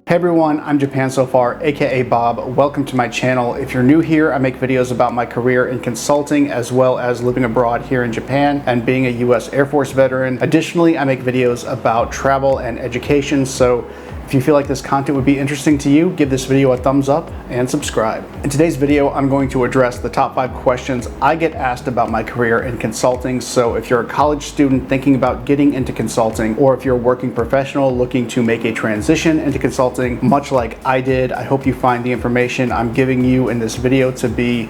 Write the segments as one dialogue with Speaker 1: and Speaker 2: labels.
Speaker 1: Hey everyone, I'm Japan So Far, aka Bob. Welcome to my channel. If you're new here, I make videos about my career in consulting as well as living abroad here in Japan and being a US Air Force veteran. Additionally, I make videos about travel and education, so if you feel like this content would be interesting to you, give this video a thumbs up and subscribe. In today's video, I'm going to address the top 5 questions I get asked about my career in consulting. So if you're a college student thinking about getting into consulting, or if you're a working professional looking to make a transition into consulting, much like I did, I hope you find the information I'm giving you in this video to be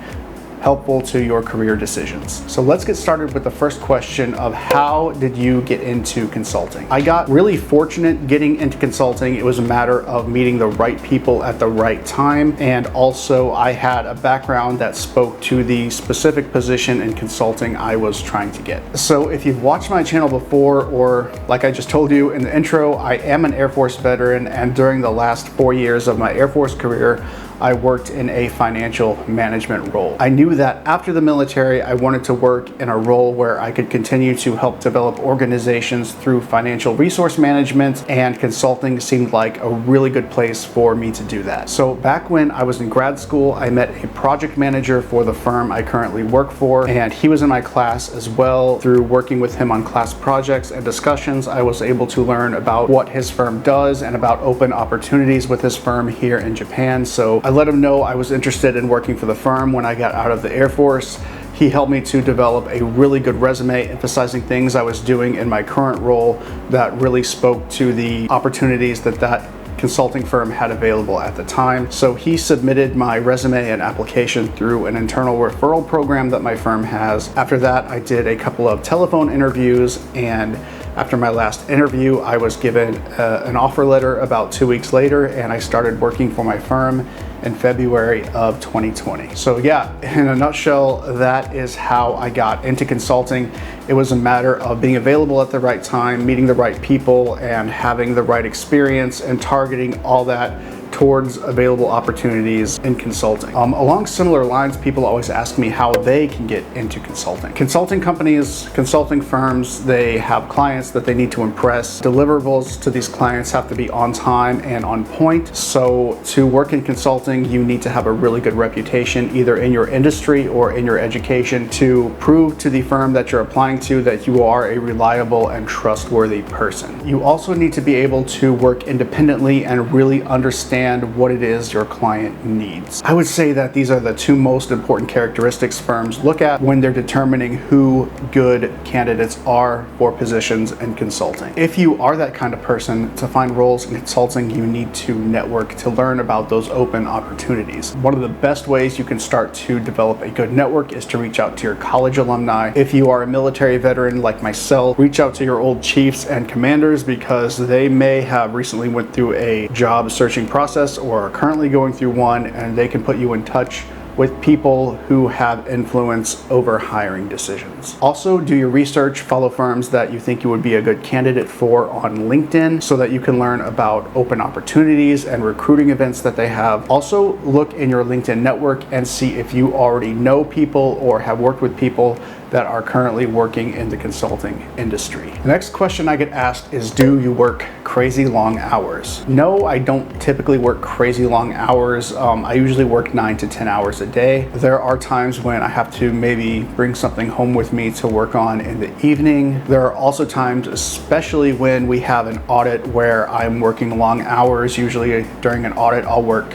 Speaker 1: helpful to your career decisions. So let's get started with the first question of how did you get into consulting? I got really fortunate getting into consulting. It was a matter of meeting the right people at the right time, and also I had a background that spoke to the specific position in consulting I was trying to get. So if you've watched my channel before, or like I just told you in the intro, I am an Air Force veteran, and during the last 4 years of my Air Force career, I worked in a financial management role. I knew that after the military, I wanted to work in a role where I could continue to help develop organizations through financial resource management, and consulting seemed like a really good place for me to do that. So back when I was in grad school, I met a project manager for the firm I currently work for, and he was in my class as well. Through working with him on class projects and discussions, I was able to learn about what his firm does and about open opportunities with his firm here in Japan. So I let him know I was interested in working for the firm when I got out of the Air Force. He helped me to develop a really good resume emphasizing things I was doing in my current role that really spoke to the opportunities that consulting firm had available at the time. So he submitted my resume and application through an internal referral program that my firm has. After that, I did a couple of telephone interviews, and after my last interview, I was given an offer letter about 2 weeks later, and I started working for my firm in February of 2020. So yeah, in a nutshell, that is how I got into consulting. It was a matter of being available at the right time, meeting the right people, and having the right experience, and targeting all that towards available opportunities in consulting. Along similar lines, people always ask me how they can get into consulting. Consulting companies, consulting firms, they have clients that they need to impress. Deliverables to these clients have to be on time and on point. So to work in consulting, you need to have a really good reputation, either in your industry or in your education, to prove to the firm that you're applying to that you are a reliable and trustworthy person. You also need to be able to work independently and really understand what it is your client needs. I would say that these are the 2 most important characteristics firms look at when they're determining who good candidates are for positions in consulting. If you are that kind of person, to find roles in consulting, you need to network to learn about those open opportunities. One of the best ways you can start to develop a good network is to reach out to your college alumni. If you are a military veteran like myself, reach out to your old chiefs and commanders, because they may have recently went through a job searching process or are currently going through one, and they can put you in touch with people who have influence over hiring decisions. Also, do your research, follow firms that you think you would be a good candidate for on LinkedIn so that you can learn about open opportunities and recruiting events that they have. Also, look in your LinkedIn network and see if you already know people or have worked with people that are currently working in the consulting industry. The next question I get asked is, do you work crazy long hours? No, I don't typically work crazy long hours. I usually work 9 to 10 hours a day. There are times when I have to maybe bring something home with me to work on in the evening. There are also times, especially when we have an audit, where I'm working long hours. Usually during an audit, I'll work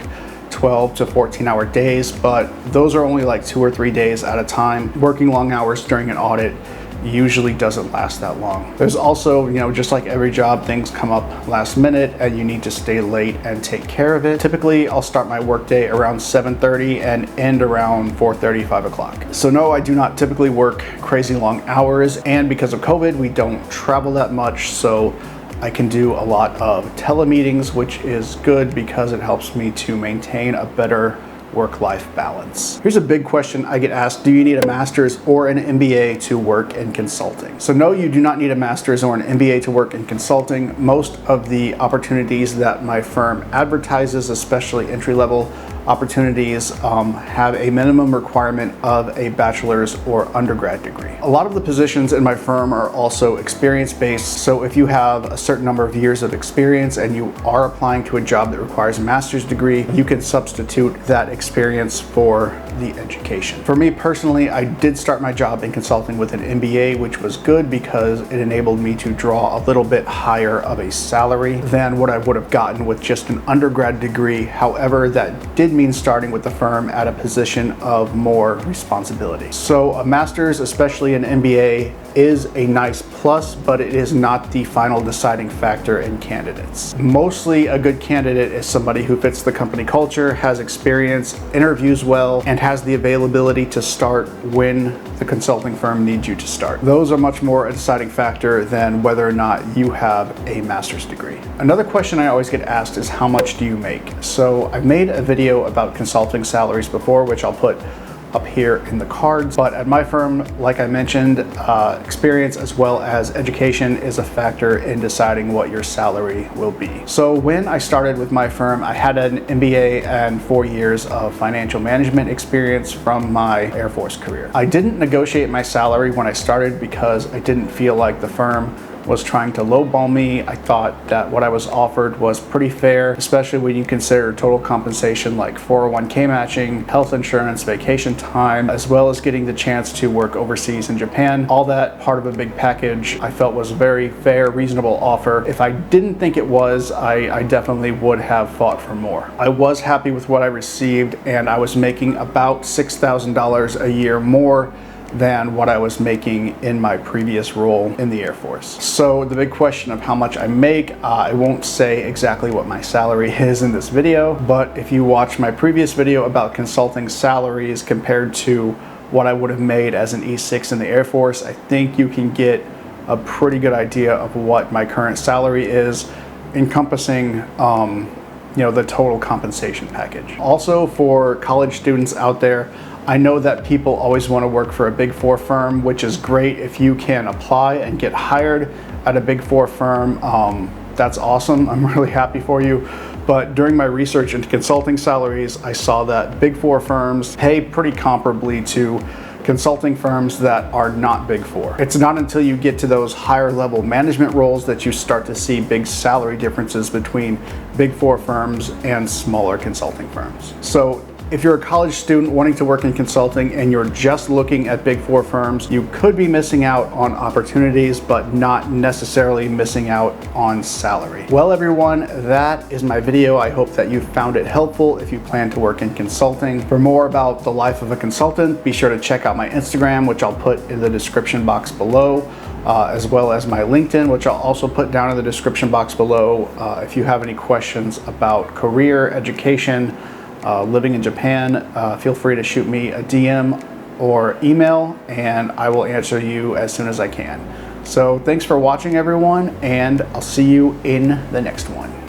Speaker 1: 12 to 14-hour days, but those are only like 2 or 3 days at a time. Working long hours during an audit usually doesn't last that long. There's also, just like every job, things come up last minute and you need to stay late and take care of it. Typically, I'll start my workday around 7:30 and end around 4:30, 5 o'clock. So no, I do not typically work crazy long hours, and because of COVID, we don't travel that much, so I can do a lot of telemeetings, which is good because it helps me to maintain a better work-life balance. Here's a big question I get asked: do you need a master's or an MBA to work in consulting? So no, you do not need a master's or an MBA to work in consulting. Most of the opportunities that my firm advertises, especially entry-level opportunities have a minimum requirement of a bachelor's or undergrad degree. A lot of the positions in my firm are also experience-based, so if you have a certain number of years of experience and you are applying to a job that requires a master's degree, you can substitute that experience for the education. For me personally, I did start my job in consulting with an MBA, which was good because it enabled me to draw a little bit higher of a salary than what I would have gotten with just an undergrad degree. However, that did mean starting with the firm at a position of more responsibility. So a master's, especially an MBA, is a nice plus, but it is not the final deciding factor in candidates. Mostly a good candidate is somebody who fits the company culture, has experience, interviews well, and has the availability to start when the consulting firm needs you to start. Those are much more a deciding factor than whether or not you have a master's degree. Another question I always get asked is, how much do you make? So I've made a video about consulting salaries before, which I'll put up here in the cards, but at my firm, like I mentioned, experience as well as education is a factor in deciding what your salary will be. So when I started with my firm, I had an MBA and 4 years of financial management experience from my Air Force career. I didn't negotiate my salary when I started because I didn't feel like the firm was trying to lowball me. I thought that what I was offered was pretty fair, especially when you consider total compensation like 401k matching, health insurance, vacation time, as well as getting the chance to work overseas in Japan. All that part of a big package I felt was a very fair, reasonable offer. If I didn't think it was, I definitely would have fought for more. I was happy with what I received, and I was making about $6,000 a year more than what I was making in my previous role in the Air Force. So the big question of how much I make, I won't say exactly what my salary is in this video, but if you watch my previous video about consulting salaries compared to what I would have made as an E6 in the Air Force, I think you can get a pretty good idea of what my current salary is, encompassing the total compensation package. Also, for college students out there, I know that people always want to work for a Big Four firm, which is great if you can apply and get hired at a Big Four firm. That's awesome. I'm really happy for you. But during my research into consulting salaries, I saw that Big Four firms pay pretty comparably to consulting firms that are not Big Four. It's not until you get to those higher level management roles that you start to see big salary differences between Big Four firms and smaller consulting firms. So if you're a college student wanting to work in consulting and you're just looking at Big Four firms, you could be missing out on opportunities, but not necessarily missing out on salary. Well, everyone, that is my video. I hope that you found it helpful if you plan to work in consulting. For more about the life of a consultant, be sure to check out my Instagram, which I'll put in the description box below, as well as my LinkedIn, which I'll also put down in the description box below. If you have any questions about career, education, living in Japan, feel free to shoot me a DM or email, and I will answer you as soon as I can. So thanks for watching, everyone, and I'll see you in the next one.